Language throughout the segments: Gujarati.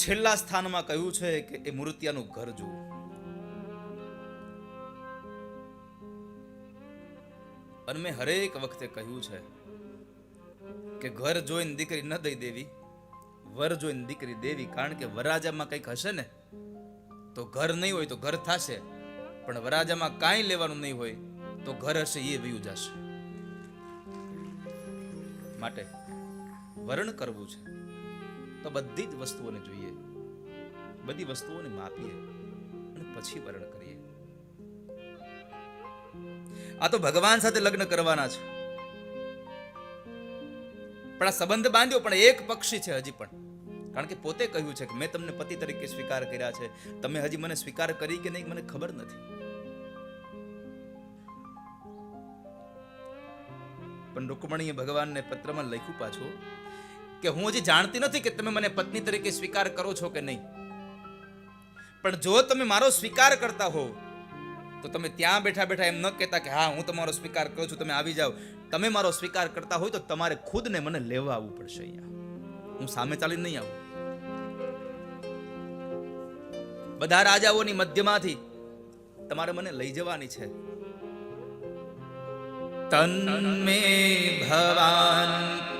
છેલ્લા સ્થાનમાં કહ્યું છે કે એ મૂર્તિયાનું ઘર જુઓ. અને મેં હરેક વખતે કહ્યું છે કે ઘર જોઈને દીકરી ન દઈ દેવી, વર જોઈને દીકરી દેવી. કારણ કે વરાજામાં કંઈક હશે ને તો ઘર નહીં હોય તો ઘર થશે, પણ વરાજામાં કાંઈ લેવાનું નહીં હોય તો ઘર હશે એ વયું જશે. માટે વરણ કરવું છે તો બધી જ વસ્તુઓને જોઈએ, બધી વસ્તુઓને માપીએ અને પછી વરણ કરીએ. આ તો ભગવાન સાથે લગ્ન કરવાના છે, પણ આ સંબંધ બાંધ્યો પણ એક પક્ષી છે હજી પણ. કારણ કે પોતે કહ્યું છે કે મેં તમને પતિ તરીકે સ્વીકાર કર્યા છે, તમે હજી મને સ્વીકાર કરી કે નહીં મને ખબર નથી. પણ રૂકમણીએ ભગવાનને પત્રમાં લખ્યું પાછું કે હું હજી જાણતી નથી કે તમે મને પત્ની તરીકે સ્વીકાર કરો છો કે નહીં, પણ જો તમે મારો સ્વીકાર કરતા હો તો તમે ત્યાં બેઠા બેઠા એમ ન કહેતા કે હા હું તમારો સ્વીકાર કરું છું, તમે આવી જાઓ. તમે મારો સ્વીકાર કરતા હોય તો તમારે ખુદને મને લેવા આવવું પડશે અહીંયા, હું સામે ચાલી નહીં આવું. બધા રાજાઓની મધ્યમાંથી તમારે મને લઈ જવાની છે. તન્મે ભવાન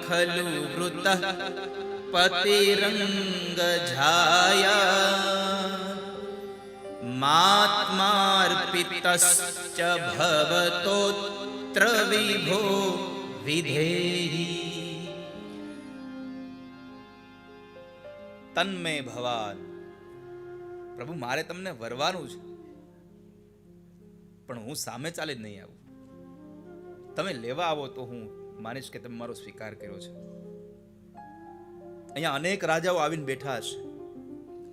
ખલુ વૃત પતિરંગ છાયા માત્માર્પિતશ્ચ ભવતોત્ર વિભો વિધેહી. તન્મે ભવાન, પ્રભુ મારે તમને વરવાનું છે, પણ હું સામે ચાલી જ નહીં આવું. તમે લેવા આવો તો હું માનીશ કે તમે મારો સ્વીકાર કર્યો છે. અહીંયા અનેક રાજાઓ આવીને બેઠા હશે.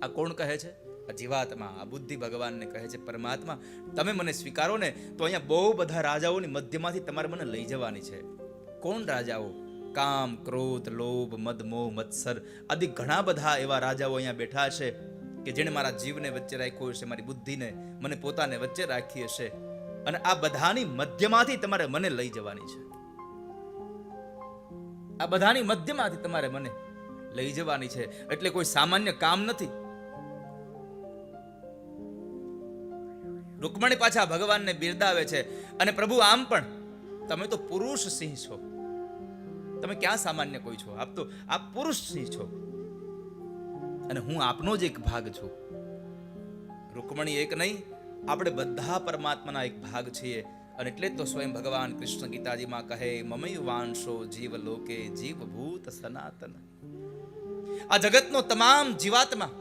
આ કોણ કહે છે? આ જીવાત્મા, આ બુદ્ધિ ભગવાનને કહે છે, પરમાત્મા તમે મને સ્વીકારો ને તો અહીંયા બહુ બધા રાજાઓની મધ્યમાંથી તમારે મને લઈ જવાની છે. કોણ રાજાઓ? કામ, ક્રોધ, લોભ, મદ, મોહ, મત્સર આદિ ઘણા બધા એવા રાજાઓ અહીંયા બેઠા છે કે જેણે મારા જીવને વચ્ચે રાખ્યો હશે, મારી બુદ્ધિને, મને પોતાને વચ્ચે રાખી હશે. અને આ બધાની મધ્યમાંથી તમારે મને લઈ જવાની છે. આ બધાની મધ્યમાંથી તમારે મને લઈ જવાની છે. એટલે કોઈ સામાન્ય કામ નથી. રૂકમણી પાછા ભગવાનને બિરદાવે છે. અને પ્રભુ આમ પણ તમે તો પુરુષ સિંહ છો, તમે ક્યાં સામાન્ય કોઈ છો? આપ પુરુષ સિંહ છો અને હું આપનો જ એક ભાગ છું. રૂકમણી એક નહીં, આપણે બધા પરમાત્માના એક ભાગ છીએ. અને એટલે તો સ્વયં ભગવાન કૃષ્ણ ગીતાજીમાં કહે મમૈ વાંશો જીવ લોકે જીવ ભૂત સનાતન. આ જગતનો તમામ જીવાત્મા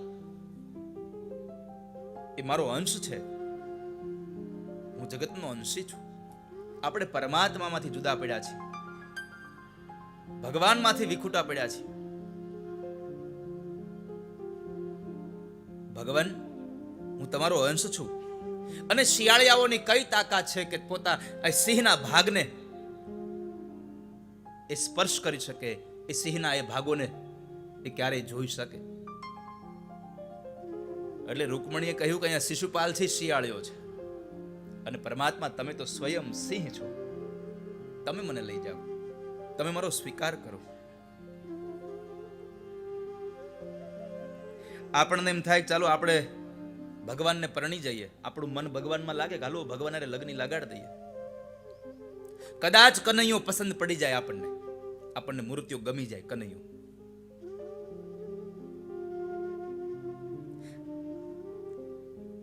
એ મારો અંશ છે, હું જગતનો અંશી છું. આપણે પરમાત્મામાંથી જુદા પડ્યા છીએ, ભગવાનમાંથી વિખૂટા પડ્યા છીએ. ભગવાન હું તમારો અંશ છું. અને શિયાળિયાઓની કઈ તાકાત છે કે પોતા સિંહના ભાગને એ સ્પર્શ કરી શકે, એ સિંહના એ ભાગોને એ ક્યારેય જોઈ શકે? એટલે રૂકમણીએ કહ્યું કે અહીંયા શિશુપાલ છે, શિયાળિયો છે, અને પરમાત્મા તમે તો સ્વયં સિંહ છો. તમે મને લઈ જાઓ, તમે મારો સ્વીકાર કરો. આપણને એમ થાય ચાલો આપણે ભગવાનને પરણી જઈએ, આપણું મન ભગવાનમાં લાગે, હાલો ભગવાન લગ્ન લગાડ દઈએ. કદાચ કનૈયો પસંદ પડી જાય, આપણને મૂર્તિઓ ગમી જાય કનૈયો.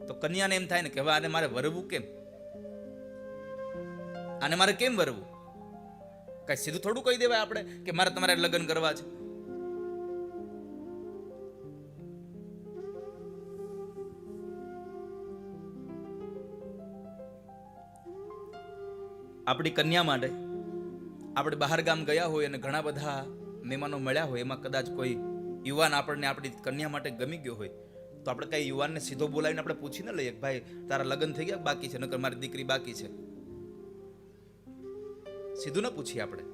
તો કન્યાને એમ થાય ને કે હવે આને મારે વરવું કેમ? આને મારે કેમ વરવું? કઈ સીધું થોડું કહી દેવાય આપણે કે મારે તમારે લગ્ન કરવા છે. આપણી કન્યા માટે આપણે બહાર ગામ ગયા હોય અને ઘણા બધા મહેમાનો મળ્યા હોય, એમાં કદાચ કોઈ યુવાન આપણને આપણી કન્યા માટે ગમી ગયો હોય તો આપણે કઈ યુવાનને સીધો બોલાવીને આપણે પૂછી ન લઈએ ભાઈ તારા લગ્ન થઈ ગયા બાકી છે, નકર મારી દીકરી બાકી છે. સીધું ન પૂછીએ આપણે.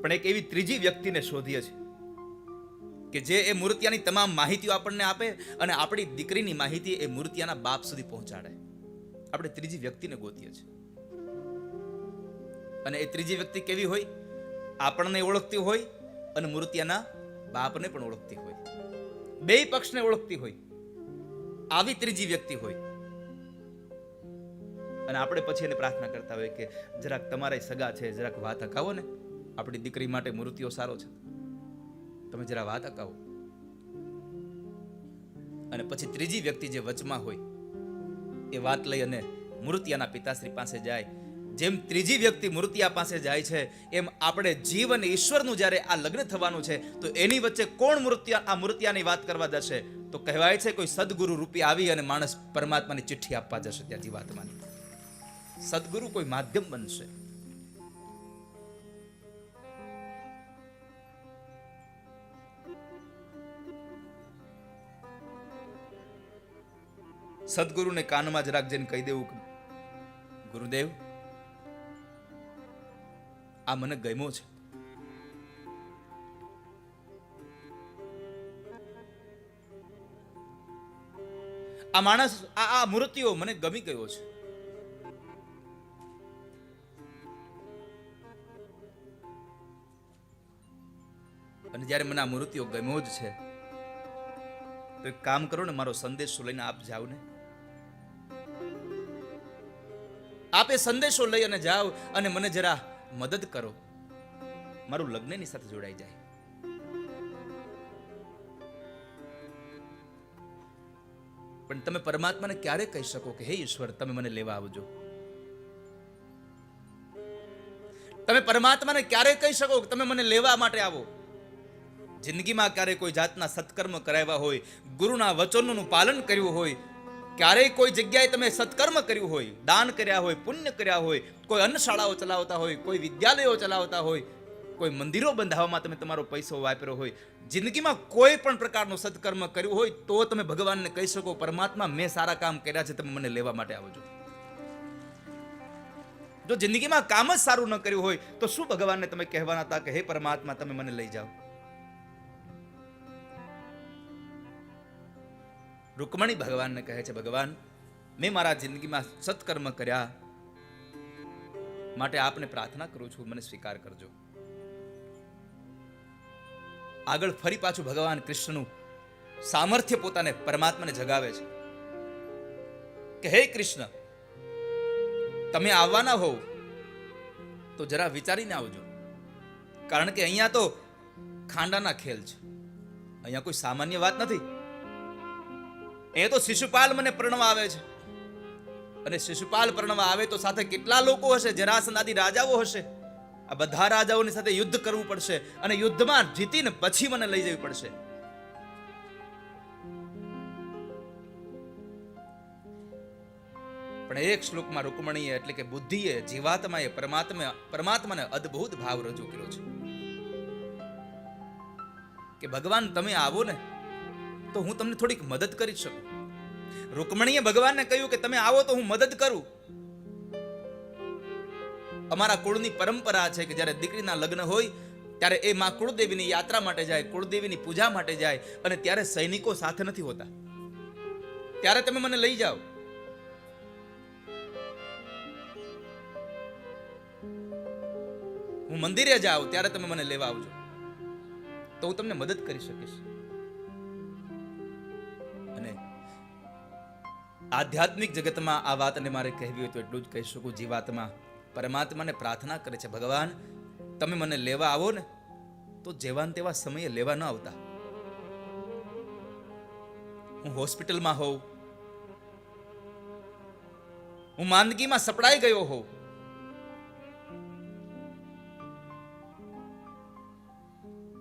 પણ એક એવી ત્રીજી વ્યક્તિને શોધીએ છીએ કે જે એ મૂર્તિયાની તમામ માહિતીઓ આપણને આપે અને આપણી દીકરીની માહિતી એ મૂર્તિયાના બાપ સુધી પહોંચાડે. આપણે ત્રીજી વ્યક્તિને ગોતીએ છીએ. અને એ ત્રીજી વ્યક્તિ કેવી હોય? આપણને ઓળખતી હોય અને મૂર્તિયાના બાપને પણ ઓળખતી હોય, બે પક્ષને ઓળખતી હોય, આવી ત્રીજી વ્યક્તિ હોય. અને આપણે પછી એને પ્રાર્થના કરતા હોય કે જરાક તમારા સગા છે, જરાક વાત હકાવો ને, આપણી દીકરી માટે મૂર્તિઓ સારો છે, તમે જરા વાત હકાવો. અને પછી ત્રીજી વ્યક્તિ જે વચમાં હોય એ વાત લઈ અને મૂર્તિયાના પિતાશ્રી પાસે જાય. જેમ ત્રીજી વ્યક્તિ મૂર્તિયા પાસે જાય છે, એમ આપણે જીવ અને ઈશ્વરનું જ્યારે આ લગ્ન થવાનું છે, તો એની વચ્ચે કોણ આ મૂર્તિયાની વાત કરવા જશે? તો કહેવાય છે કોઈ સદગુરુ રૂપી આવી અને માણસ પરમાત્માની ચિઠ્ઠી આપવા જશે. ત્યાં જીવાત્માની સદગુરુ કોઈ માધ્યમ બનશે. સદગુરુને કાનમાં જરાક જઈને કહી દેવું, ગુરુદેવ, આ મને ગમ્યો છે. આ માણસ, આ મૂર્તિઓ મને ગમી ગયો છે. અને જ્યારે મને આ મૂર્તિઓ ગમ્યો જ છે, તો એક કામ કરો ને, મારો સંદેશો લઈને આપ જાઓ ને. આપે સંદેશો લઈ અને જાઓ અને મને જરા મદદ કરો, મારું લગ્નની સાથે જોડાઈ જાય. પણ તમે પરમાત્માને ક્યારે કહી શકો કે હે ઈશ્વર, તમે મને લેવા આવજો? તમે પરમાત્માને ક્યારે કહી શકો કે તમે મને લેવા માટે આવો? જિંદગીમાં ક્યારે કોઈ જાતના સત્કર્મ કરાવ્યા હોય, ગુરુના વચનોનું પાલન કર્યું હોય, ક્યારેય કોઈ જગ્યાએ તમે સત્કર્મ કર્યું હોય, દાન કર્યા હોય, પુણ્ય કર્યા હોય, કોઈ અન્નશાળાઓ ચલાવતા હોય, કોઈ વિદ્યાલયો ચલાવતા હોય, કોઈ મંદિરો બંધાવવામાં તમે તમારો પૈસો વાપર્યો હોય, જિંદગીમાં કોઈ પણ પ્રકારનું સત્કર્મ કર્યું હોય, તો તમે ભગવાનને કહી શકો, પરમાત્મા, મેં સારા કામ કર્યા છે, તમે મને લેવા માટે આવજો. જો જિંદગીમાં કામ જ સારું ન કર્યું હોય, તો શું ભગવાનને તમે કહેવાના હતા કે હે પરમાત્મા, તમે મને લઈ જાઓ? રૂકમણી ભગવાનને કહે છે, ભગવાન, મેં મારા જિંદગીમાં સત્કર્મ કર્યા માટે આપને પ્રાર્થના કરું છું, મને સ્વીકાર કરજો. આગળ ફરી પાછું ભગવાન કૃષ્ણનું સામર્થ્ય પોતાને પરમાત્માને જગાવે છે કે હે કૃષ્ણ, તમે આવવાના હોવ તો જરા વિચારીને આવજો, કારણ કે અહીંયા તો ખાંડાના ખેલ છે, અહીંયા કોઈ સામાન્ય વાત નથી. એ તો શિશુપાલ મને પરણવા આવે છે, અને શિશુપાલ પરણવા આવે તો સાથે કેટલા લોકો હશે? જરાસંધ આદિ રાજાઓ હશે. આ બધા રાજાઓની સાથે યુદ્ધ કરવું પડશે, અને યુદ્ધમાં જીતીને પછી મને લઈ જવી પડશે. પણ એક શ્લોકમાં રૂકમણીએ એટલે કે બુદ્ધિએ, જીવાત્માએ પરમાત્માને અદ્ભુત ભાવ રજૂ કર્યો છે કે ભગવાન, તમે આવો ને તો હું તમને થોડીક મદદ કરી શકું. રૂકમણીએ ભગવાનને કહ્યું કે તમે આવો તો હું મદદ કરું. અમારા કુળની પરંપરા છે કે જ્યારે દીકરીના લગ્ન હોય ત્યારે એ માં કુળદેવીની યાત્રા માટે જાય, કુળદેવીની પૂજા માટે જાય, અને ત્યારે સૈનિકો સાથે નથી હોતા. ત્યારે તમે મને લઈ જાઓ. હું મંદિરે જાઉં ત્યારે તમે મને લેવા આવજો, તો હું તમને મદદ કરી શકીશ. અને આધ્યાત્મિક જગતમાં આ વાતને મારે કહેવી હોય તો એટલું જ કહી શકું, જીવાત્મા પરમાત્માને પ્રાર્થના કરે છે, ભગવાન, તમે મને લેવા આવો ને તો જેવા તેવા સમયે લેવા ન આવતા. હું હોસ્પિટલમાં હોઉં, હું માંદગીમાં સપડાઈ ગયો હોઉં,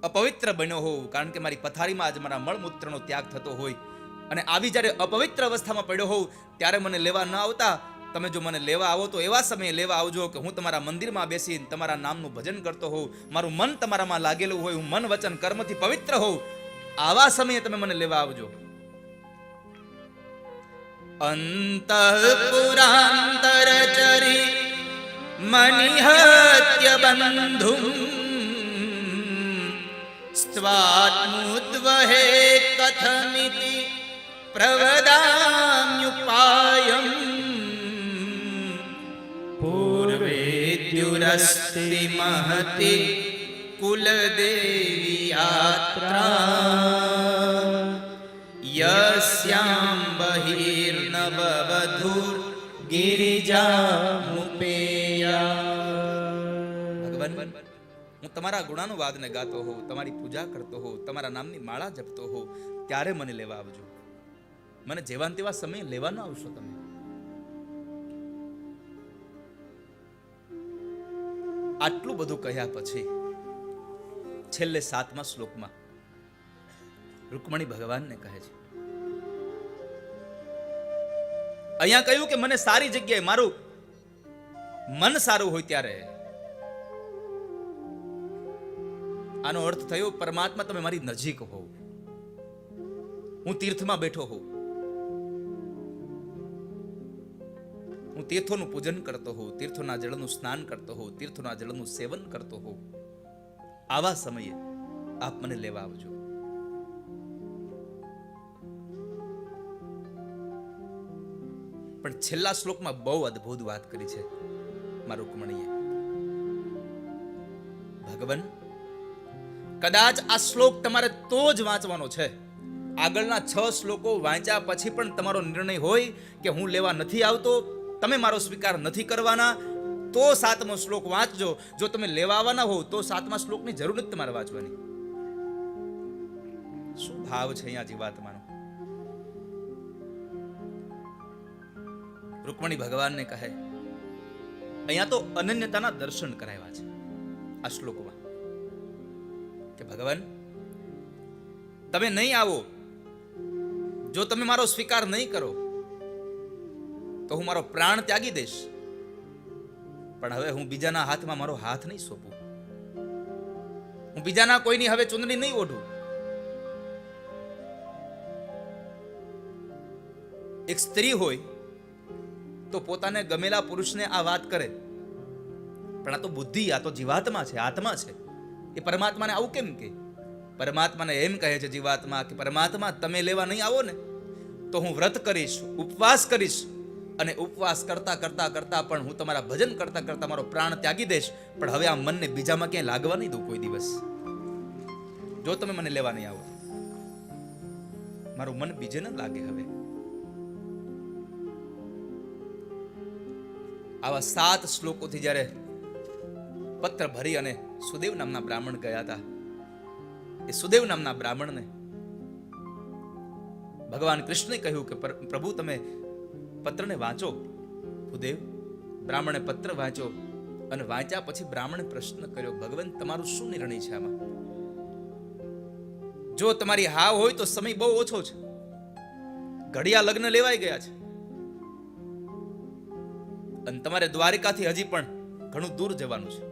અપવિત્ર બન્યો હોઉં, કારણ કે મારી પથારીમાં આજ મારા મળમૂત્રનો ત્યાગ થતો હોય, અને આવી જ્યારે અપવિત્ર અવસ્થામાં પડ્યો હોઉં ત્યારે મને લેવા ન આવતા, તમે જો મને લેવા આવો તો એવા સમયે લેવા આવજો કે હું તમારા મંદિરમાં બેસીને તમારા નામનું ભજન કરતો હોઉં, મારું મન તમારામાં લાગેલું હોય, હું મન વચન કર્મથી પવિત્ર હોઉં, આવા સમયે તમે મને લેવા આવજો. અંતઃપુરાંતરચરી મનિહત્ય બંધું સ્વાત્મુદ્વહે કથમિતિ પ્રવદામ્યુપાયમ પૂર્વેદ્યુરસ્તિ મહતિ કુલદેવી યાત્રા યસ્યામ બહિર્નવવધૂર ગિરિજામુપેયા. ભગવાન, હું તમારા ગુણાનુવાદને ગાતો હોઉં, તમારી પૂજા કરતો હોઉં, તમારા નામની માળા જપતો હોઉં, ત્યારે મને લેવા આવજો. મને જેવાન તેવા સમય લેવા ન આવશો તમે. આટલું બધું કહ્યા પછી છેલ્લે 7મા શ્લોકમાં રૂકમણી ભગવાનને કહે છે, અહીંયા કહ્યું કે મને સારી જગ્યાએ, મારું મન સારું હોય ત્યારે. આનો અર્થ થયો પરમાત્મા તમે મારી નજીક હોવ, હું તીર્થમાં બેઠો હોઉં, હું તીર્થોનું પૂજન કરતો હોઉં, તીર્થોના જળનું સ્નાન કરતો હોઉં, તીર્થોના જળનું સેવન કરતો હોઉં, આવા સમયે આપ મને લેવા આવજો. પણ છેલ્લા શ્લોકમાં બહુ અદ્ભુત વાત કરી છે મારા રૂકમણીએ. ભગવાન, કદાચ આ શ્લોક તમારે તો જ વાંચવાનો છે. આગળના 6 શ્લોકો વાંચ્યા પછી પણ તમારો નિર્ણય હોય કે હું લેવા નથી આવતો, તમે મારો સ્વીકાર નથી કરવાના, તો 7મો શ્લોક વાંચજો. જો તમે લેવા આવવાના હોવ તો 7મા શ્લોકની જરૂર નથી તમારે વાંચવાની. શું ભાવ છે અહીંયા જીવાત્માનો. રૂકમણી ભગવાનને કહે, અહીંયા તો અનન્યતાના દર્શન કરાવ્યા છે આ શ્લોકમાં, કે ભગવાન તમે નહીં આવો, જો તમે મારો સ્વીકાર નહીં કરો તો હું મારો પ્રાણ ત્યાગી દઈશ. પણ હવે હું બીજાના હાથમાં મારો હાથ નહીં સોંપું, હું બીજાના કોઈની હવે ચુંદડી નહીં ઓઢું. એક સ્ત્રી હોય તો પોતાને ગમેલા પુરુષને આ વાત કરે, પણ આ તો બુદ્ધિ, આ તો જીવાત્મા છે, આત્મા છે. એ પરમાત્માને આવું કેમ કે? પરમાત્માને એમ કહે છે જીવાત્મા કે પરમાત્મા તમે લેવા નહીં આવો ને તો હું વ્રત કરીશ, ઉપવાસ કરીશ, અને ઉપવાસ કરતા કરતા કરતા પણ હું તમારા ભજન કરતા કરતા મારો પ્રાણ ત્યાગી દઈશ. પણ હવે આ મનને બીજામાં ક્યાંય લાગવા નહીં દઉં કોઈ દિવસ. જો તમે મને લેવા નહીં આવો, મારું મન બીજે ન લાગે. હવે આવા 7 શ્લોકોથી જ્યારે પત્ર ભરી અને સુદેવ નામના બ્રાહ્મણ ગયા હતા, એ સુદેવ નામના બ્રાહ્મણને ભગવાન કૃષ્ણે કહ્યું કે પ્રભુ તમે પત્રને વાંચો. ભૂદેવ બ્રાહ્મણે પત્ર વાંચ્યો, અને વાંચ્યા પછી બ્રાહ્મણે પ્રશ્ન કર્યો, ભગવાન તમારું શું નિર્ણય છે આમાં? જો તમારી હા હોય તો સમય બહુ ઓછો છે, ઘડિયા લગ્ન લેવાઈ ગયા છે, અને તમારે દ્વારિકાથી હજી પણ ઘણું દૂર જવાનું છે,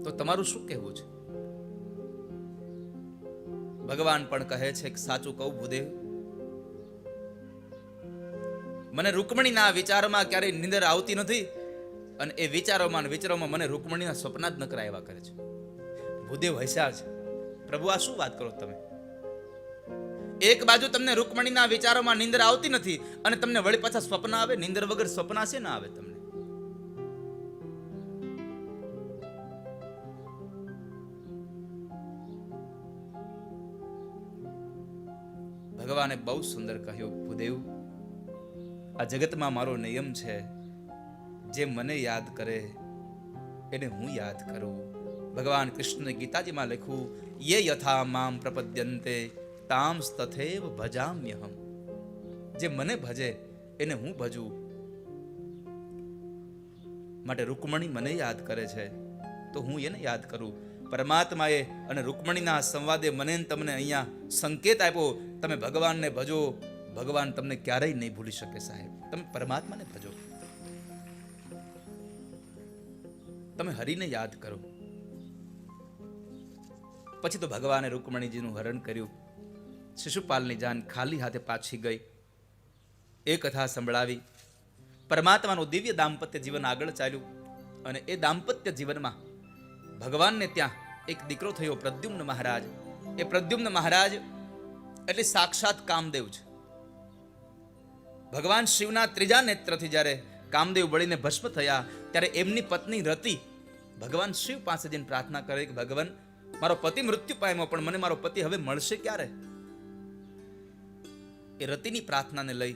તો તમારું શું કહેવું છે? ભગવાન પણ કહે છે કે સાચું કહું ભૂદેવ, મને રૂકમણીના વિચારમાં ક્યારેય નિંદર આવતી નથી, અને એ વિચારોમાં મને રૂકમણીના સ્વપ્ન જ ન કરાવ્યા કરે છે. ભૂદેવ હસ્યા છે, પ્રભુ આ શું વાત કરો તમે? એક બાજુ તમને રૂકમણીના વિચારોમાં નિંદર આવતી નથી, અને તમને વળી પાછા સ્વપ્ન આવે. નિંદર વગર સ્વપ્ન છે ના આવે તમને? ભગવાને બહુ સુંદર કહ્યું, ભૂદેવ આ જગતમાં મારો નિયમ છે, જે મને યાદ કરે એને હું યાદ કરું. ભગવાન કૃષ્ણ ગીતાજીમાં લખ્યું, યે યથા મામ પ્રપદ્યન્તે તાંસ તથૈવ ભજામ્યહમ. જે મને ભજે એને હું ભજું. માટે રૂકમણી મને યાદ કરે છે તો હું એને યાદ કરું. પરમાત્માએ અને રૂકમણીના સંવાદે મને તમને અહીંયા સંકેત આપ્યો, તમે ભગવાનને ભજો, ભગવાન તમને ક્યારેય નહીં ભૂલી શકે. સાહેબ તમે પરમાત્માને ભજો, તમે હરિને યાદ કરો. પછી તો ભગવાને રૂકમણીજીનું હરણ કર્યું. શિશુપાલની જાન ખાલી હાથે પાછી ગઈ. એ કથા સંભળાવી. પરમાત્માનું દિવ્ય દાંપત્ય જીવન આગળ ચાલ્યું, અને એ દાંપત્ય જીવનમાં ભગવાનને ત્યાં એક દીકરો થયો, પ્રદ્યુમ્ન મહારાજ. એ પ્રદ્યુમ્ન મહારાજ એટલે સાક્ષાત કામદેવ છે. ભગવાન શિવના ત્રીજા નેત્રથી જ્યારે કામદેવ બળીને ભસ્મ થયા, ત્યારે એમની પત્ની રતિ ભગવાન શિવ પાસે જઈને પ્રાર્થના કરે કે ભગવાન, મારો પતિ મૃત્યુ પામ્યો, પણ મને મારો પતિ હવે મળશે ક્યારે? એ રતિની પ્રાર્થનાને લઈ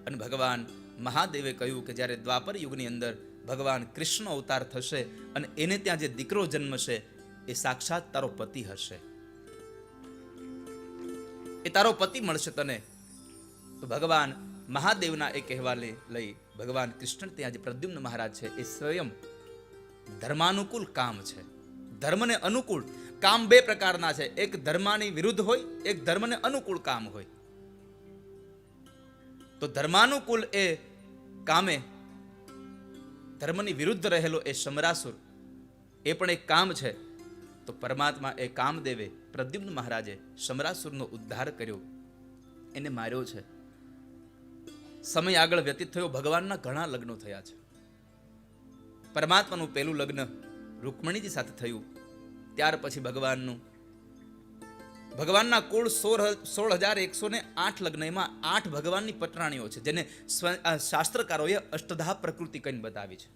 અને ભગવાન મહાદેવે કહ્યું કે જ્યારે દ્વાપર યુગની અંદર ભગવાન કૃષ્ણ અવતાર થશે અને એને ત્યાં જે દીકરો જન્મશે એ સાક્ષાત તારો પતિ હશે, એ તારો પતિ મળશે તને. તો ભગવાન મહાદેવના એ કહેવાને લઈ ભગવાન કૃષ્ણ ત્યાં જે પ્રદ્યુમ્ન મહારાજ છે એ સ્વયં ધર્માનુકૂળ કામ છે. ધર્મને અનુકૂળ કામ બે પ્રકારના છે, એક ધર્મની વિરુદ્ધ હોય, એક ધર્મને અનુકૂળ કામ હોય. તો ધર્માનુકૂળ એ કામે ધર્મની વિરુદ્ધ રહેલો એ સમરાસુર એ પણ એક કામ છે. તો પરમાત્મા એ કામદેવે પ્રદ્યુમ્ન મહારાજે સમરાસુરનો ઉદ્ધાર કર્યો, એને માર્યો છે. સમય આગળ વ્યતીત થયો, ભગવાનના ઘણા લગ્નો થયા છે. પરમાત્માનું પહેલું લગ્ન રૂકમણીજી સાથે થયું, ત્યાર પછી ભગવાનના કુળ 16,108 લગ્ન, એમાં 8 ભગવાનની પટરાણીઓ છે, જેને શાસ્ત્રકારોએ અષ્ટધા પ્રકૃતિ કહીને બતાવી છે.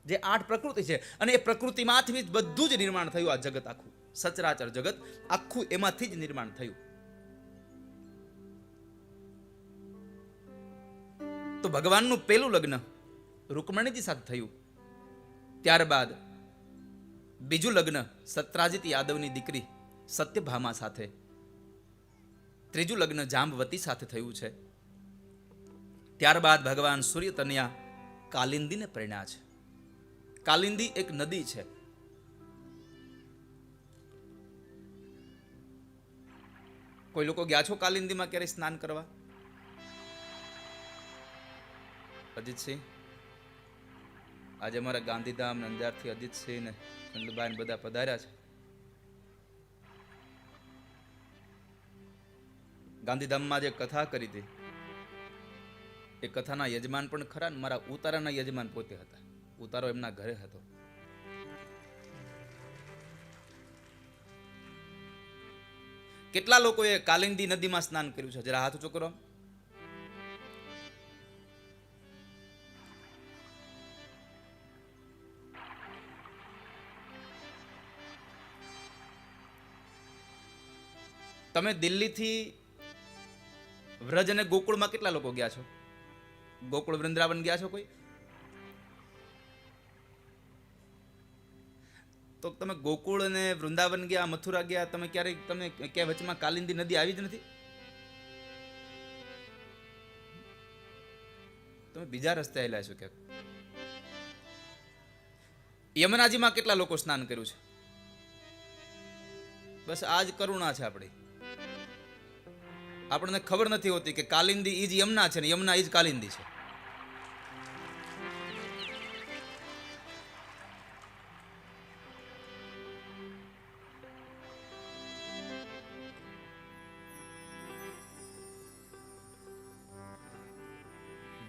જે 8 પ્રકૃતિ છે અને એ પ્રકૃતિમાંથી જ બધું જ નિર્માણ થયું. આ જગત આખું, સચરાચર જગત આખું એમાંથી જ નિર્માણ થયું. તો ભગવાનનું પહેલું લગ્ન રૂકમણીજી સાથે થયું, ત્યારબાદ બીજું લગ્ન સત્રાજીત યાદવની દીકરી સત્યભામા સાથે, ત્રીજું લગ્ન જાંબવતી સાથે થયું છે. ત્યારબાદ ભગવાન સૂર્ય તનયા કાલિંદીને પરણ્યા છે. કાલિંદી એક નદી છે. કોઈ લોકો ગયા છો કાલિંદીમાં ક્યારે સ્નાન કરવા? અજીતસિંહ, આજે અમારા ગાંધીધામ અંજારથી અજીતસિંહ ને ચંદુબાઈ બધા પધાર્યા છે. ગાંધીધામમાં જે કથા કરી હતી એ કથાના યજમાન પણ ખરા, મારા ઉતારાના યજમાન પોતે હતા. ઉતારો એમના ઘરે હતો. કેટલા લોકોએ કાલિંદી નદીમાં સ્નાન કર્યું છે? જરા હાથ ઊંચો કરો. તમે દિલ્હીથી વ્રજ અને ગોકુળમાં કેટલા લોકો ગયા છો? ગોકુળ વૃંદાવન ગયા છો કોઈ? તો તમે ગોકુળ અને વૃંદાવન ગયા, મથુરા ગયા, તમે ક્યાંય વચમાં કાલિંદી નદી આવી જ નથી? તમે બીજા રસ્તે આવેલા છો ક્યાંક. યમુનાજીમાં કેટલા લોકો સ્નાન કર્યું છે? બસ આ જ કરુણા છે આપણી. આપણને ખબર નથી હોતી કે કાલિંદી ઈ જ યમુના છે ને યમુના ઈ જ કાલિંદી છે.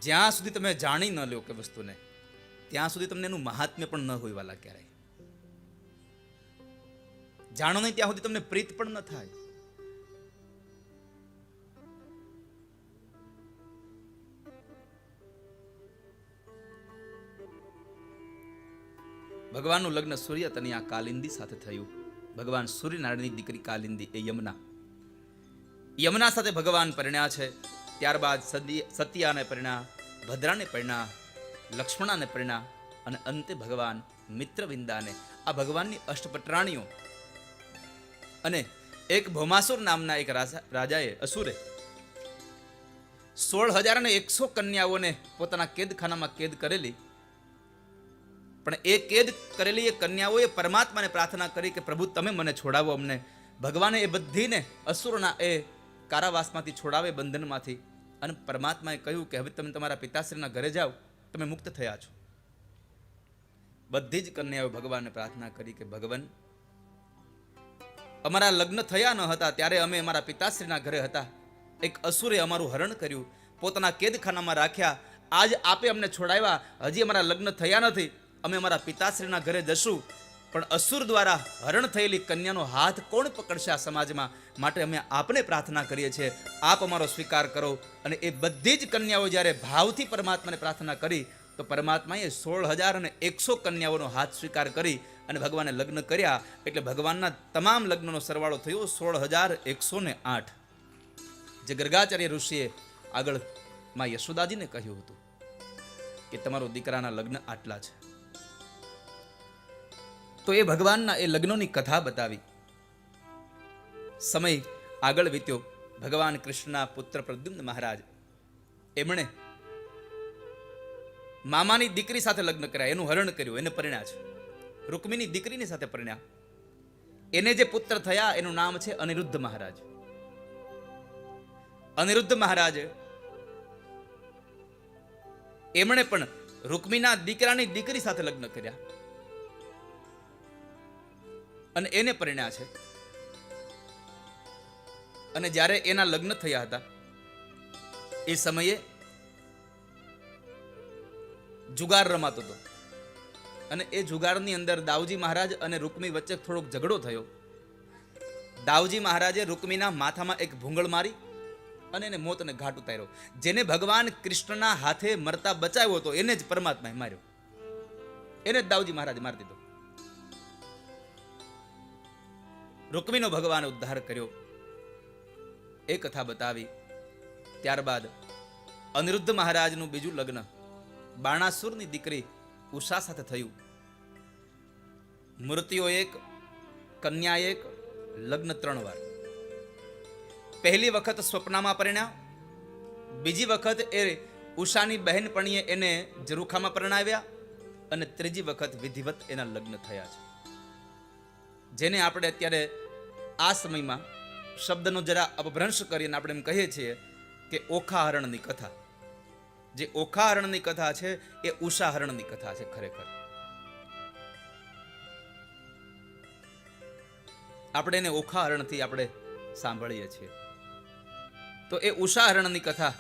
જ્યાં સુધી તમે જાણી ન લો કે વસ્તુને, ત્યાં સુધી તમને એનું મહાત્મ્ય પણ ન હોય વાલા ક્યારેય. જાણો નહીં ત્યાં સુધી તમને પ્રીત પણ ન થાય. ભગવાનનું લગ્ન સૂર્ય તનયા કાલિંદી સાથે થયું. ભગવાન સૂર્યનારાયણની દીકરી કાલિંદી એ યમુના સાથે ભગવાન પરણ્યા છે. ત્યારબાદ સત્યાને પરણ્યા, ભદ્રાને પરણ્યા, લક્ષ્મણાને પરણ્યા અને અંતે ભગવાન મિત્રવિંદાને. આ ભગવાનની અષ્ટપટરાણીઓ. અને એક ભૌમાસુર નામના એક રાજાએ, અસુરે 16,100 કન્યાઓને પોતાના કેદખાનામાં કેદ કરેલી. પણ એ કેદ કરેલી એ કન્યાઓએ પરમાત્માને પ્રાર્થના કરી કે પ્રભુ તમે મને છોડાવો અમને. ભગવાને એ બધીને અસુરના એ કારાવાસમાંથી છોડાવે, બંધનમાંથી. અને પરમાત્માએ કહ્યું કે હવે તમે તમારા પિતાશ્રીના ઘરે જાઓ, તમે મુક્ત થયા છો. બધી જ કન્યાઓ ભગવાનને પ્રાર્થના કરી કે ભગવાન, અમારા લગ્ન થયા ન હતા ત્યારે અમે અમારા પિતાશ્રીના ઘરે હતા. એક અસુરે અમારું હરણ કર્યું, પોતાના કેદખાનામાં રાખ્યા. આજ આપે અમને છોડાવ્યા, હજી અમારા લગ્ન થયા નથી. અમે અમારા પિતાશ્રીના ઘરે જશું, પણ અસુર દ્વારા હરણ થયેલી કન્યાનો હાથ કોણ પકડશે આ સમાજમાં? માટે અમે આપને પ્રાર્થના કરીએ છીએ, આપ અમારો સ્વીકાર કરો. અને એ બધી જ કન્યાઓ જ્યારે ભાવથી પરમાત્માને પ્રાર્થના કરી તો તો પરમાત્માએ 16,100 કન્યાઓનો હાથ સ્વીકાર કરી અને ભગવાને લગ્ન કર્યા. એટલે ભગવાનના તમામ લગ્નનો સરવાળો થયો 16,108. જે ગર્ગાચાર્ય ઋષિએ આગળ માં યશોદાજીને કહ્યું હતું કે તમારો દીકરાના લગ્ન આટલા છે. તો એ ભગવાનના એ લગ્નોની કથા બતાવી. સમય આગળ વીત્યો. ભગવાન કૃષ્ણના પુત્ર પ્રદ્યુમ્ન મહારાજ એમણે મામાની દીકરી સાથે લગ્ન કર્યા, એનું હરણ કર્યું, એને પરિણ્યા છે. રૂકમીની દીકરીની સાથે પરિણ્યા. એને જે પુત્ર થયા એનું નામ છે અનિરુદ્ધ મહારાજ. અનિરુદ્ધ મહારાજ એમણે પણ રૂકમીના દીકરાની દીકરી સાથે લગ્ન કર્યા અને એને પરિણ્યા છે. અને જ્યારે એના લગ્ન થયા હતા એ સમયે જુગાર રમાતો હતો અને એ જુગારની અંદર દાઉજી મહારાજ અને રૂકમી વચ્ચે થોડોક ઝઘડો થયો. દાઉજી મહારાજે રૂકમીના માથામાં એક ભૂંગળ મારી અને એને મોતને ઘાટ ઉતાર્યો. જેને ભગવાન કૃષ્ણના હાથે મરતા બચાવ્યો હતો એને જ પરમાત્માએ માર્યો. એને જ દાઉજી મહારાજે મારી દીધો. રૂકમીનો ભગવાન ઉદ્ધાર કર્યો. એ કથા બતાવી. ત્યારબાદ અનિરુદ્ધ મહારાજનું બીજું લગ્ન બાણાસુરની દીકરી ઉષા સાથે થયું. મૂર્તિઓ એક, કન્યા એક, લગ્ન 3 વાર. પહેલી વખત સ્વપ્નમાં પરિણ્યા, બીજી વખત એ ઉષાની બહેનપણીએ એને ઝરૂખામાં પરણાવ્યા અને ત્રીજી વખત વિધિવત એના લગ્ન થયા છે. જેને આપણે અત્યારે આ સમયમાં શબ્દનો જરા અપભ્રંશ કરીને આપણે એમ કહીએ છીએ કે ઓખાહરણની કથા. જે ઓખાહરણની કથા છે એ ઉષાહરણની કથા છે. ખરેખર આપણે એને ઓખાહરણથી આપણે સાંભળીએ છીએ. તો એ ઉષાહરણની કથા,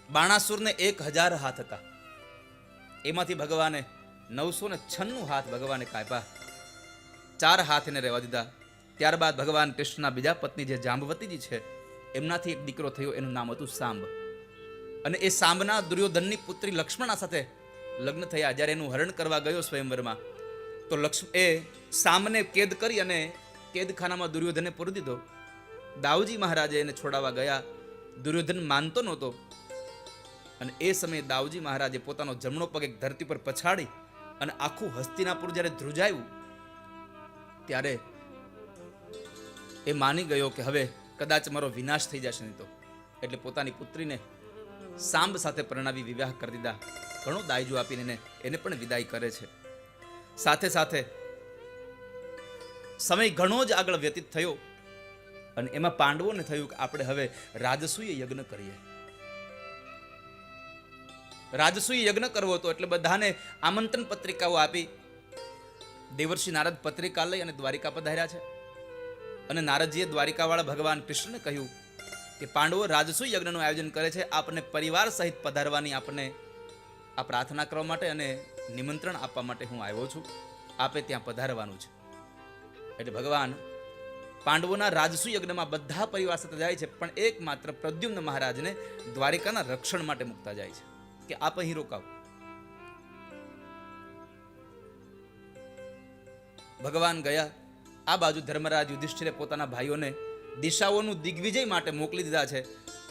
બાણાસુરને 1000 હાથ હતા, એમાંથી ભગવાને 996 હાથ ભગવાને કાપ્યા, 4 હાથ એને રહેવા દીધા. ત્યારબાદ ભગવાન કૃષ્ણના બીજા પત્ની જે જાંબવતીજી છે એમનાથી એક દીકરો થયો, એનું નામ હતું સાંબ. અને એ સાંબના દુર્યોધનની પુત્રી લક્ષ્મણા સાથે લગ્ન થયા. જ્યારે એનું હરણ કરવા ગયો સ્વયંવરમાં તો એ સાંબને કેદ કરી અને કેદખાનામાં દુર્યોધને પૂરી દીધો. દાઉજી મહારાજે એને છોડાવવા ગયા. દુર્યોધન માનતો નહોતો અને એ સમયે દાઉજી મહારાજે પોતાનો જમણો પગ એક ધરતી પર પછાડી અને આખું હસ્તિનાપુર જ્યારે ધ્રુજાયું ત્યારે એ માની ગયો કે હવે કદાચ મારો વિનાશ થઈ જશે નહીં તો. એટલે પોતાની પુત્રીને સાંબ સાથે પરણાવી વિવાહ કરી દીધા. ઘણો દાયજો આપીને એને પણ વિદાય કરે છે. સાથે સાથે સમય ઘણો જ આગળ વ્યતીત થયો અને એમાં પાંડવોને થયું કે આપણે હવે રાજસૂય યજ્ઞ કરીએ. રાજસૂય યજ્ઞ કરવો હતો એટલે બધાને આમંત્રણ પત્રિકાઓ આપી. દેવર્ષિ નારદ પત્રિકા લઈ અને દ્વારિકા પધાર્યા છે. અને નારદજીએ દ્વારિકાવાળા ભગવાન કૃષ્ણને કહ્યું કે પાંડવો રાજસૂય યજ્ઞનું આયોજન કરે છે, આપને પરિવાર સહિત પધારવાની આપને આ પ્રાર્થના કરવા માટે અને નિમંત્રણ આપવા માટે હું આવ્યો છું, આપે ત્યાં પધારવાનું છે. એટલે ભગવાન પાંડવોના રાજસૂય યજ્ઞમાં બધા પરિવાર સાથે જાય છે, પણ એકમાત્ર પ્રદ્યુમ્ન મહારાજને દ્વારિકાના રક્ષણ માટે મૂકતા જાય છે કે આપ અહીં રોકાવ. ભગવાન ગયા. આ બાજુ ધર્મરાજ યુધિષ્ઠિરે પોતાના ભાઈઓને દિશાઓનું દિગ્વિજય માટે મોકલી દીધા છે.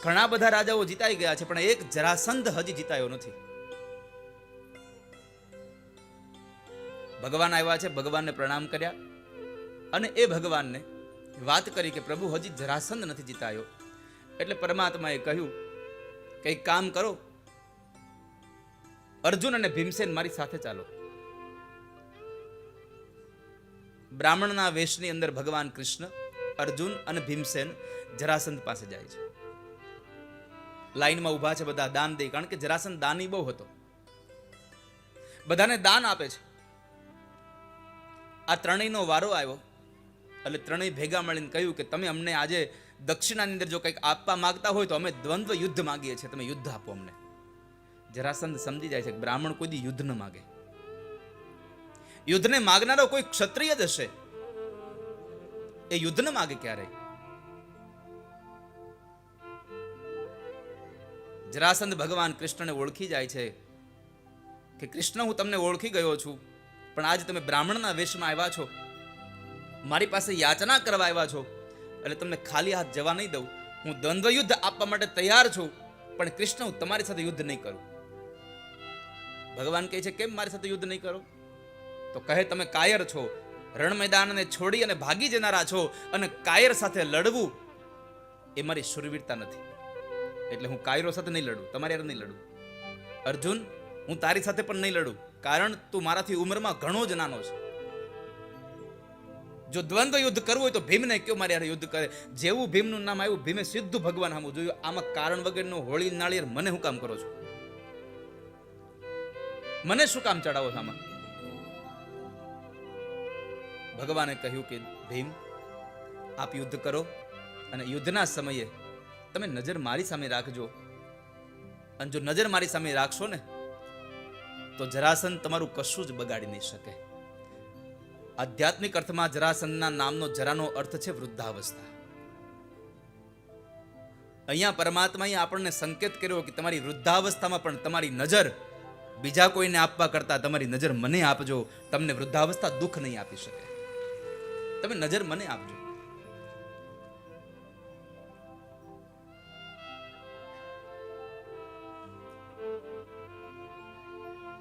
ઘણા બધા રાજાઓ જીતાઈ ગયા છે, પણ એક જરાસંધ હજી જીતાયો નથી. ભગવાન આવ્યા છે, ભગવાનને પ્રણામ કર્યા અને એ ભગવાનને વાત કરી કે પ્રભુ હજી જરાસંધ નથી જીતાયો. એટલે પરમાત્માએ કહ્યું કે એક કામ કરો, અર્જુન અને ભીમસેન મારી સાથે ચાલો. બ્રાહ્મણના વેશની અંદર ભગવાન કૃષ્ણ, અર્જુન અને ભીમસેન જરાસંધ પાસે જાય છે. લાઈનમાં ઊભા છે બધા દાન દે, કારણ કે જરાસંધ દાની બહુ હતો, બધાને દાન આપે છે. આ ત્રણેયનો વારો આવ્યો એટલે ત્રણેય ભેગા મળીને કહ્યું કે તમે અમને આજે દક્ષિણાની અંદર જો કંઈક આપવા માંગતા હોય તો અમે દ્વંદ્વ યુદ્ધ માંગીએ છીએ, તમે યુદ્ધ આપો અમને. જરાસંધ સમજી જાય છે કે બ્રાહ્મણ કોઈ દી યુદ્ધ ન માગે. યુદ્ધને માગનારો કોઈ ક્ષત્રિય જ હશે, એ યુદ્ધ ન માગે ક્યારેય. જરાસંધ ભગવાન કૃષ્ણને ઓળખી જાય છે કે કૃષ્ણ, હું તમને ઓળખી ગયો છું, પણ આજ તમે બ્રાહ્મણના વેશમાં આવ્યા છો, મારી પાસે યાચના કરવા આવ્યા છો, એટલે તમને ખાલી હાથ જવા નહીં દઉં. હું દ્વંદ્વ યુદ્ધ આપવા માટે તૈયાર છું, પણ કૃષ્ણ, હું તમારી સાથે યુદ્ધ નહીં કરું. ભગવાન કહે છે, કેમ મારી સાથે યુદ્ધ નહીં કરો? તો કહે, તમે કાયર છો, રણ મેદાનને છોડી અને ભાગી જનારા છો, અને કાયર સાથે લડવું એ મારી શૂરવીરતા નથી. એટલે હું કાયરો સાથે નહીં લડું, તમારી હારે નહીં લડું. અર્જુન, હું તારી સાથે પણ નહીં લડું, કારણ તું મારાથી ઉંમરમાં ઘણો જ નાનો છે. જો દ્વંદ્વ યુદ્ધ કરવું હોય તો ભીમને કયો મારી હારે યુદ્ધ કરે. જેવું ભીમનું નામ આવ્યું, ભીમે સીધું ભગવાન સામું જોયું. આમાં કારણ વગરનું હોળી નાળિયેર મને શું કામ કરો છો? મને શું કામ ચડાવો છો આમાં? ભગવાને કહ્યું કે ભીમ, આપ યુદ્ધ કરો, અને યુદ્ધના સમયે તમે નજર મારી સામે રાખજો. અને જો નજર મારી સામે રાખશો ને, તો જરાસંધ તમારું કશું જ બગાડી નહીં શકે. આધ્યાત્મિક અર્થમાં જરાસંધના નામનો જરાનો અર્થ છે વૃદ્ધાવસ્થા. અહીંયા પરમાત્માએ આપણને સંકેત કર્યો કે તમારી વૃદ્ધાવસ્થામાં પણ તમારી નજર બીજા કોઈને આપવા કરતા તમારી નજર મને આપજો. તમને વૃદ્ધાવસ્થા દુઃખ નહીં આપી શકે. તમે નજર મને આપજો.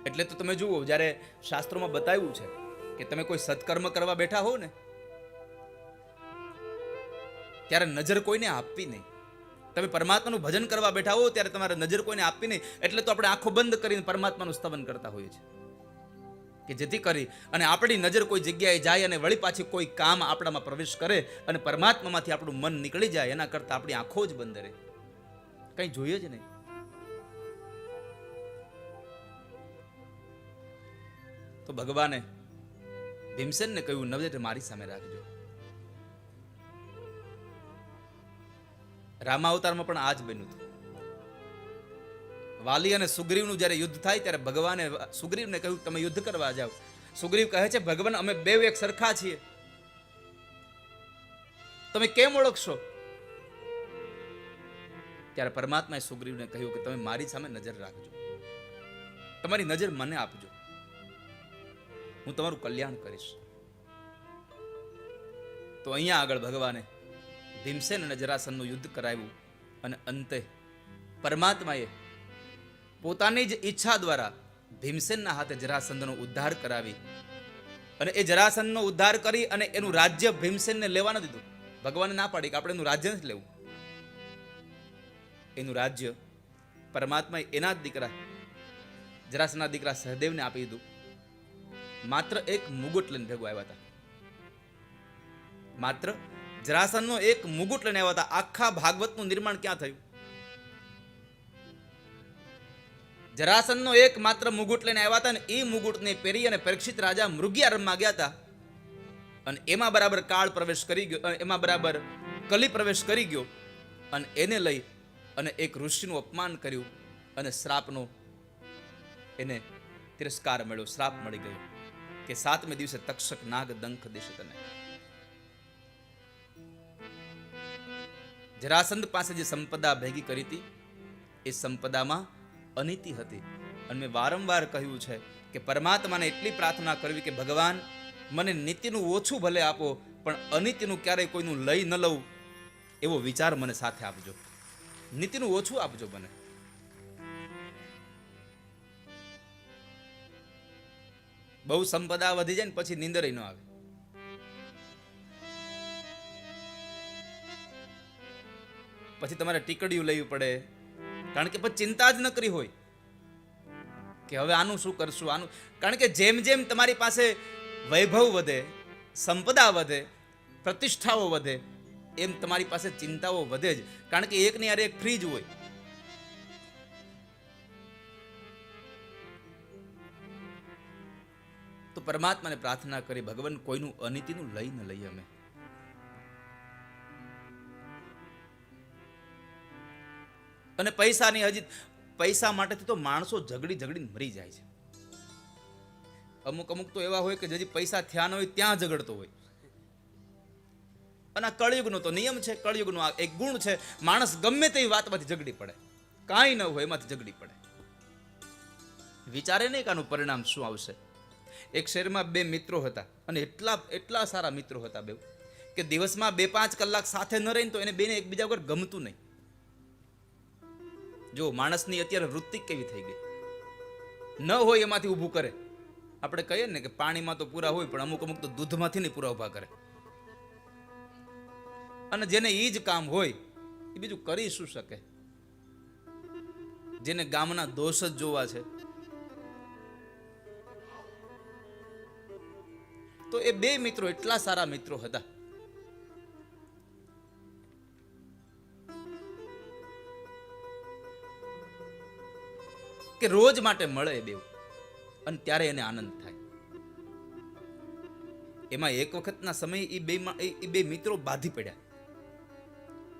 એટલે તો તમે જુઓ, જ્યારે શાસ્ત્રોમાં બતાવ્યું છે કે તમે કોઈ સત્કર્મ કરવા બેઠા હો ને, ત્યારે નજર કોઈને આપવી નહીં. તમે પરમાત્માનું ભજન કરવા બેઠા હો ત્યારે તમારે નજર કોઈને આપવી નહીં. એટલે તો આપણે આંખો બંધ કરીને પરમાત્માનું સ્તવન કરતા હોઈએ છીએ, કે જેથી કરી અને આપણી નજર કોઈ જગ્યાએ જાય અને વળી પાછી કોઈ કામ આપણામાં પ્રવેશ કરે અને પરમાત્મામાંથી આપણું મન નીકળી જાય, એના કરતા આપણી આંખો જ બંધ રહે, કંઈ જોઈએ જ નહીં. તો ભગવાને ભીમસેનને કહ્યું, નજર મારી સામે રાખજો. રામાવતારમાં પણ આ જ બન્યું હતું. વાલી અને સુગ્રીવનું જ્યારે યુદ્ધ થાય ત્યારે ભગવાને સુગ્રીવને કહ્યું, તમે યુદ્ધ કરવા જાઓ. સુગ્રીવ કહે છે, ભગવાન, અમે બે એક સરખા છીએ, તમે કેમ ઓળખશો? ત્યારે પરમાત્માએ સુગ્રીવને કહ્યું કે તમે મારી સામે નજર રાખજો, તમારી નજર મને આપજો, હું તમારું કલ્યાણ કરીશ. તો અહીંયા આગળ ભગવાને ભીમસેન અને જરાસંધનું યુદ્ધ કરાવ્યું, અને અંતે પરમાત્માએ પોતાની જ ઈચ્છા દ્વારા ભીમસેનના હાથે જરાસંધનો ઉદ્ધાર કરાવી, અને એ જરાસંધનો ઉદ્ધાર કરી અને એનું રાજ્ય ભીમસેનને લેવા ન દીધું. ભગવાને ના પાડી કે આપણે એનું રાજ્ય નથી લેવું. એનું રાજ્ય પરમાત્માએ એના જ દીકરા જરાસંધના દીકરા સહદેવને આપી દીધું. માત્ર એક મુગુટ લઈને ભેગો આવ્યા હતા. માત્ર જરાસંધનો એક મુગુટ લઈને આવ્યા હતા. આખા ભાગવતનું નિર્માણ ક્યાં થયું? જરાસંધનો એક માત્ર મુગુટ લઈને આવ્યા હતા, અને એ મુગુટને પહેરી અને પરીક્ષિત રાજા મૃગયારણમાં ગયા હતા, અને એમાં બરાબર કાળ પ્રવેશ કરી ગયો, એમાં બરાબર કલી પ્રવેશ કરી ગયો, અને એને લઈ અને એક ઋષિનું અપમાન કર્યું, અને શ્રાપનો એને તિરસ્કાર મળ્યો, શ્રાપ મળી ગયો કે 7મે દિવસે તક્ષક નાગ દંખ દેશે તને. જરાસંધ પાસે જે સંપદા ભેગી કરી હતી, એ સંપદામાં અનીતિ હતી. અને મેં વારંવાર કહ્યું છે કે પરમાત્માને એટલી પ્રાર્થના કરવી કે ભગવાન, મને નીતિનું ઓછું ભલે આપો, પણ અનીતિનું ક્યારેય કોઈનું લઈ ન લઉં એવો વિચાર મને સાથે આપજો. નીતિનું ઓછું આપજો મને. બહુ સંપદા વધી જાય ને પછી નીંદર ન આવે. પછી તમારે ટીકડીયું લેવી પડે, કારણ કે પછી ચિંતા જ ન કરી હોય કે હવે આનું શું કરશું, આનું. કારણ કે જેમ જેમ તમારી પાસે વૈભવ વધે, સંપદા વધે, પ્રતિષ્ઠાઓ વધે, એમ તમારી પાસે ચિંતાઓ વધે જ. કારણ કે એકની યાર એક ફ્રી જ હોય. તો પરમાત્માને પ્રાર્થના કરી, ભગવાન, કોઈનું અનીતિનું લઈ ન લઈએ અમે. અને પૈસાની હજી પૈસા માટેથી તો માણસો ઝઘડીને મરી જાય છે. અમુક તો એવા હોય કે હજી પૈસા થયા ન હોય ત્યાં ઝઘડતો હોય. અને આ કળયુગનો તો નિયમ છે, કળયુગનો આ એક ગુણ છે. માણસ ગમે તેવી વાતમાંથી ઝઘડી પડે. કાંઈ ન હોય એમાંથી ઝઘડી પડે. વિચારે નહીં કે આનું પરિણામ શું આવશે. એક શહેરમાં બે મિત્રો હતા અને એટલા સારા મિત્રો હતા બે કે દિવસમાં 2-5 કલાક સાથે ન રહીને તો એને બેને એકબીજા વગર ગમતું નહીં. જો માણસની અત્યારે વૃત્તિ કેવી થઈ ગઈ, ન હોય એમાંથી ઊભું કરે. આપણે કહીએ ને કે પાણીમાં તો પૂરા હોય પણ અમુક તો દૂધમાંથી નહીં પૂરા ઊભા કરે. અને જેને ઈ જ કામ હોય એ બીજું કરી શું શકે? જેને ગામના દોષ જ જોવા છે. તો એ બે મિત્રો એટલા સારા મિત્રો હતા કે રોજ માટે મળે એ બે અને ત્યારે એને આનંદ થાય. એમાં એક વખતના સમય એ બે મિત્રો બાધી પડ્યા.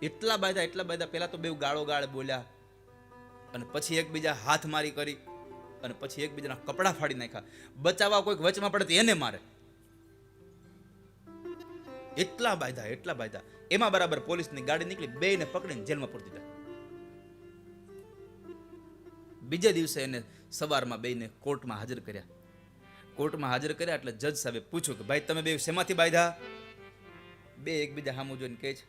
એટલા બાધા પહેલા તો બે ગાળો ગાળ બોલ્યા અને પછી એકબીજા હાથ મારી કરી અને પછી એકબીજાના કપડા ફાડી નાખ્યા. બચાવવા કોઈક વચમાં પડે તો એને મારે. એટલા બાધા. એમાં બરાબર પોલીસની ગાડી નીકળી, બેયને પકડીને જેલમાં પૂરી દીધા. બીજે દિવસે એને સવારમાં બેયને કોર્ટમાં હાજર કર્યા. એટલે જજ સાહેબે પૂછ્યું કે ભાઈ તમે બે શેમાંથી બાંધ્યા? બે એકબીજા સામું જોઈને કહે છે,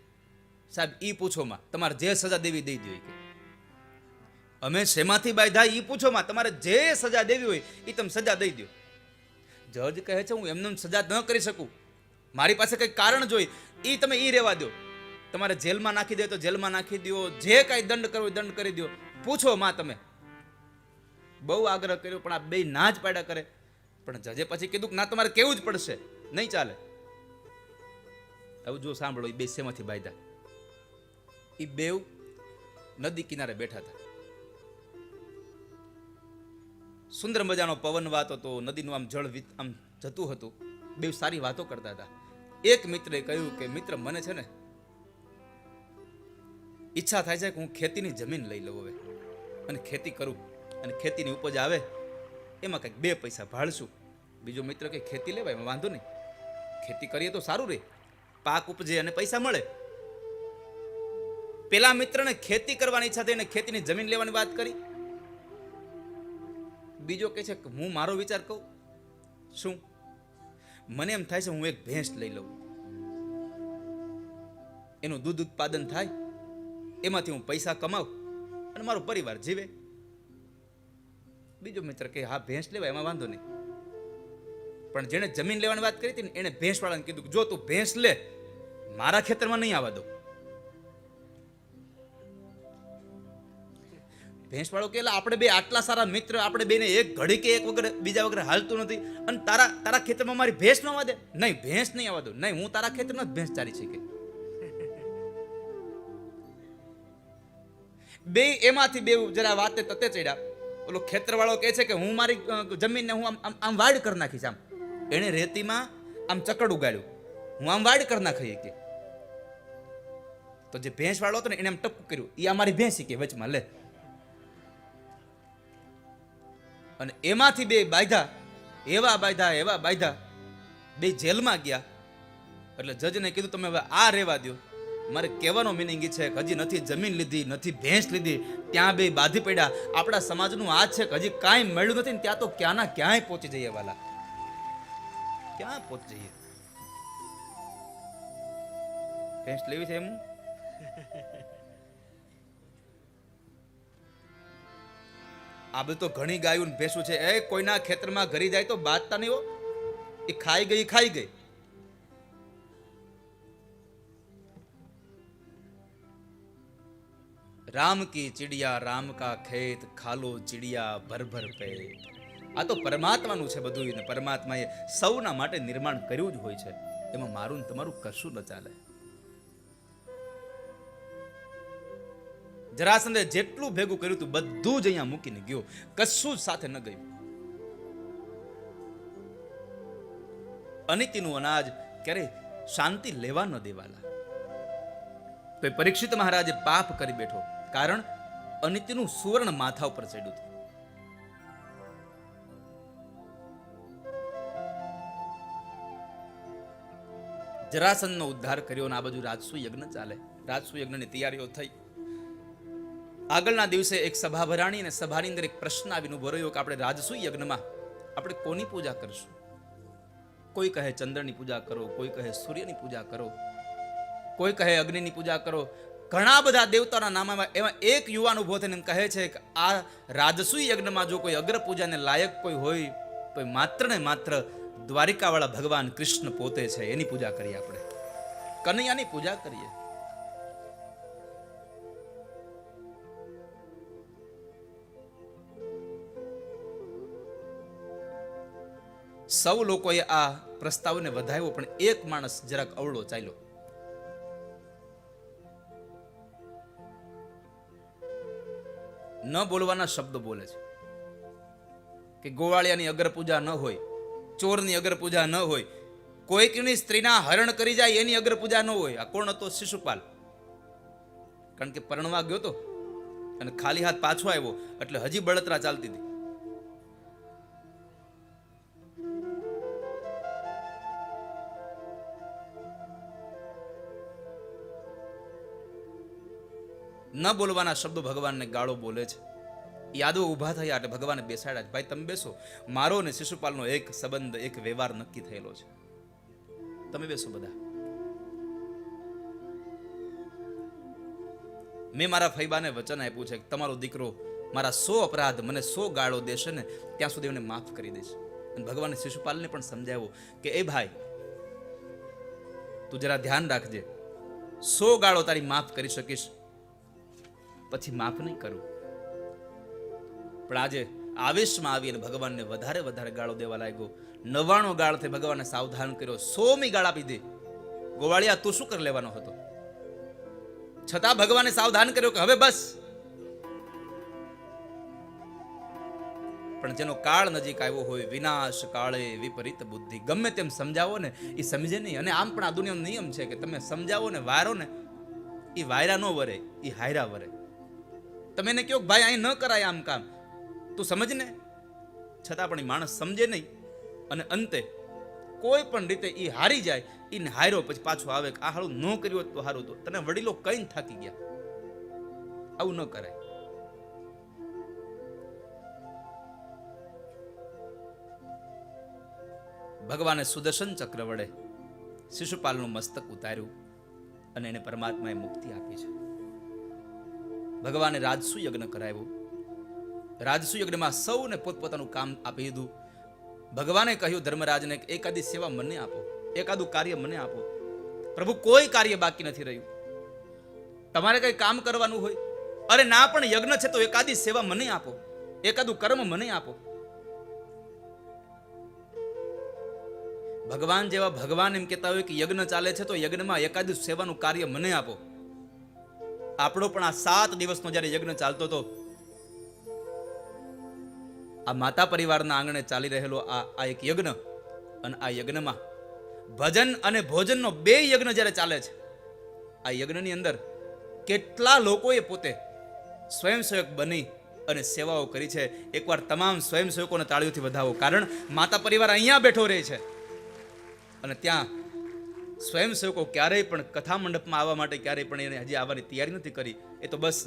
સાહેબ ઈ પૂછોમાં તમારે જે સજા દેવી દઈ દો. કે અમે શેમાંથી બાંધ્યા ઈ પૂછોમાં તમારે જે સજા દેવી હોય એ તમે સજા દઈ દો. જજ કહે છે હું એમને સજા ન કરી શકું, મારી પાસે કંઈક કારણ જોઈ, ઈ તમે ઈ રહેવા દો. તમારે જેલમાં નાખી દે તો જેલમાં નાખી દો, જે કાંઈ દંડ કરવો દંડ કરી દો, પૂછો માં તમે. બહુ આગ્રહ કર્યો પણ આ બે ના જ પાડ્યા કરે. પણ જજે પછી કીધું કે ના તમારે કેવું જ પડશે, નહીં ચાલે. હવે જો સાંભળો, એ બે શેમાંથી બાંધ્યા? એ બેવ નદી કિનારે બેઠા હતા. સુંદર મજાનો પવન વાતો હતો, નદીનું આમ જળ આમ જતું હતું. બે સારી વાતો કરતા હતા. એક મિત્રે કહ્યું કે મિત્ર મને છે ને ઈચ્છા થાય છે કે હું ખેતીની જમીન લઈ લઉં હવે અને ખેતી કરું અને ખેતીની ઉપજ આવે એમાં કંઈક 2 પૈસા ભાળશું. બીજો મિત્ર કે ખેતી લેવાય એમાં વાંધો નહીં, ખેતી કરીએ તો સારું રહે, પાક ઉપજે અને પૈસા મળે. પેલા મિત્રને ખેતી કરવાની ઈચ્છા થઈ અને ખેતીની જમીન લેવાની વાત કરી. બીજો કહે છે કે હું મારો વિચાર કહું. શું? મને એમ થાય છે હું એક ભેંસ લઈ લઉં, એનું દૂધ ઉત્પાદન થાય, એમાંથી હું પૈસા કમાઉં અને મારો પરિવાર જીવે. બીજો મિત્ર કે હા ભેંસ લેવાય એમાં વાંધો નહીં. પણ જેને જમીન લેવાની વાત કરી હતી ને એને ભેંસ વાળાને કીધું જો તું ભેંસ લે, મારા ખેતરમાં નહીં આવવા દો. ભેંસ વાળો કે આપણે બે આટલા સારા મિત્ર, આપણે બેને એક ઘડી કે એક વગર બીજા વગર હાલતું નથી અને તારા ખેતરમાં મારી ભેંસ ન આવવા દે? નહીં, ભેંસ નહીં આવવા દો. નહીં, હું તારા ખેતરમાં જ ભેંસ ચારી છે. કે બે એમાંથી બે જરા વાતે તતે ચડ્યા. ઓલો ખેતર વાળો કહે છે કે હું મારી જમીનને હું આમ વાડ કરી નાખીશ. આમ એને રેતીમાં આમ ચકડ ઉગાડ્યું, હું આમ વાડ કરી નાખી. કે તો જે ભેંસ વાળો હતો ને એને આમ ટપકું કર્યું, એ અમારી ભેંસ કે વચમાં લે. અને એમાંથી બે બાંધ્યા, એવા બાંધ્યા, બે જેલમાં ગયા. એટલે જજને કીધું તમે હવે આ રહેવા દો. મારે કહેવાનો મિનિંગ છે કે હજી નથી જમીન લીધી, નથી ભેંસ લીધી, ત્યાં બે બાધી પડ્યા. આપણા સમાજનું આ છે કે હજી કાંઈ મળ્યું નથી ને ત્યાં તો ક્યાંના ક્યાંય પહોંચી જઈએ. વાલા ક્યાં પહોંચી જઈએ? ભેંસ લેવી છે એમ? આ બધું તો ઘણી ગાયું ને ભેંસું છે. એ કોઈના ખેતરમાં ઘરી જાય તો બાજતા નહીં હો. એ ખાઈ ગઈ. રામ કી ચિડિયા રામ કા ખેત, ખાલો ચિડિયા ભર ભર પેટ. આ તો પરમાત્માનું છે બધું, ને પરમાત્માએ સૌના માટે નિર્માણ કર્યું જ હોય છે. એમાં મારું ને તમારું કશું ન ચાલે. જરાસંધે જેટલું ભેગું કર્યું હતું બધું જ અહીંયા મૂકીને ગયો, કશું જ સાથે ન ગયું. અનિતિનું અનાજ ક્યારે શાંતિ લેવા ન દેવાલા. તો પરીક્ષિત મહારાજે પાપ કરી બેઠો, કારણ અનિતિનું સુવર્ણ માથા ઉપર ચડ્યું હતું. જરાસંધનો ઉદ્ધાર કર્યો અને આ બાજુ રાજસુ યજ્ઞ ચાલે. રાજસુ યજ્ઞની તૈયારીઓ થઈ. આગળના દિવસે એક સભા ભરાણી અને સભાની અંદર એક પ્રશ્ન આવીને ઉભો રહ્યો કે આપણે રાજસૂય યજ્ઞમાં આપણે કોની પૂજા કરશું? કોઈ કહે ચંદ્રની પૂજા કરો, કોઈ કહે સૂર્યની પૂજા કરો, કોઈ કહે અગ્નિની પૂજા કરો. ઘણા બધા દેવતાના નામમાં એમાં એક યુવાન ઉભો થઈને એમ કહે છે કે આ રાજસૂય યજ્ઞમાં જો કોઈ અગ્ર પૂજાને લાયક કોઈ હોય તો માત્ર ને માત્ર દ્વારિકાવાળા ભગવાન કૃષ્ણ પોતે છે. એની પૂજા કરીએ, આપણે કનૈયાની પૂજા કરીએ. સૌ લોકોએ આ પ્રસ્તાવને વધાવ્યો, પણ એક માણસ જરાક અવળો ચાલ્યો. ન બોલવાના શબ્દો બોલે છે કે ગોવાળિયાની અગ્ર પૂજા ન હોય, ચોરની અગ્ર પૂજા ન હોય, કોઈકની સ્ત્રીના હરણ કરી જાય એની અગ્ર પૂજા ન હોય. આ કોણ હતો? શિશુપાલ. કારણ કે પરણવા ગયો તો અને ખાલી હાથ પાછો આવ્યો એટલે હજી બળતરા ચાલતી હતી. ન બોલવાના શબ્દો ભગવાનને ગાળો બોલે છે. યાદવો ઊભા થયા એટલે ભગવાને બેસાડ્યા. ભાઈ તમે બેસો, મારો અને શિશુપાલનો એક સંબંધ, એક વ્યવહાર નક્કી થયેલો છે, તમે બેસો બધા. મેં મારા ફૈબાને વચન આપ્યું છે કે તમારો દીકરો મારા 100 અપરાધ, મને 100 ગાળો દેશે ને ત્યાં સુધી એને માફ કરી દેશે. અને ભગવાને શિશુપાલને પણ સમજાવ્યું કે એ ભાઈ તું જરા ધ્યાન રાખજે, 100 ગાળો તારી માફ કરી શકીશ, પછી માફ નહીં કરું. પણ આજે આવેશમાં આવી અને ભગવાનને વધારે વધારે ગાળો દેવા લાગ્યો. 99 ગાળથી ભગવાનને સાવધાન કર્યો. 100મી ગાળ આપી દે. ગોવાળિયા તું શું કરી લેવાનો હતો? છતાં ભગવાને સાવધાન કર્યો કે હવે બસ. પણ જેનો કાળ નજીક આવ્યો હોય, વિનાશ કાળે વિપરીત બુદ્ધિ, ગમે તેમ સમજાવો ને એ સમજે નહીં. અને આમ પણ આ દુનિયાનો નિયમ છે કે તમે સમજાવો ને વારો ને એ વાયરા ન વરે, એ હાયરા વરે. તમે એને કહો ભાઈ અહીં ન કરાય આમ કામ, તું સમજ ને, છતાં પણ એ માણસ સમજે નહીં અને અંતે કોઈ પણ રીતે એ હારી જાય. એને હાર્યો પછી પાછો આવે કે આ હારું ન કર્યું હોત તો હારું, તો તને વડીલો કઈ થાકી ગયા. આવું ન કરાય. ભગવાને સુદર્શન ચક્ર વડે શિશુપાલનું મસ્તક ઉતાર્યું અને એને પરમાત્માએ મુક્તિ આપી છે. ભગવાને રાજસુ યજ્ઞ કરાવ્યો. રાજસુ યજ્ઞમાં સૌને પોતપોતાનું કામ આપી દીધું. ભગવાને કહ્યું ધર્મરાજને કે એકાદી સેવા મને આપો, એકાદું કાર્ય મને આપો. પ્રભુ કોઈ કાર્ય બાકી નથી રહ્યું. તમારે કઈ કામ કરવાનું હોય, અરે ના પણ યજ્ઞ છે તો એકાદી સેવા મને આપો, એકાદું કર્મ મને આપો. ભગવાન જેવા ભગવાન એમ કહેતા હોય કે યજ્ઞ ચાલે છે તો યજ્ઞમાં એકાદું સેવાનું કાર્ય મને આપો. આપણો પણ આ 7 દિવસનો જ્યારે યજ્ઞ ચાલતો હતો, આ માતા પરિવારના આંગણે ચાલી રહેલો આ એક યજ્ઞ, અને આ યજ્ઞમાં ભજન અને ભોજનનો 2 યજ્ઞ જ્યારે ચાલે છે, આ યજ્ઞની અંદર કેટલા લોકોએ પોતે સ્વયંસેવક બની અને સેવાઓ કરી છે. એકવાર તમામ સ્વયંસેવકોને તાળીઓથી વધાવો, કારણ માતા પરિવાર અહીંયા બેઠો રહે છે અને ત્યાં સ્વયંસેવકો ક્યારેય પણ કથા મંડપમાં આવવા માટે ક્યારેય પણ એને હજી આવવાની તૈયારી નથી કરી. એ તો બસ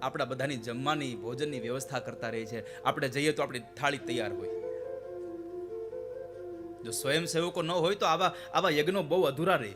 આપણા બધાની જમવાની ભોજનની વ્યવસ્થા કરતા રહે છે. આપણે જઈએ તો આપણી થાળી તૈયાર હોય. જો સ્વયંસેવકો ન હોય તો આવા યજ્ઞો બહુ અધૂરા રહે.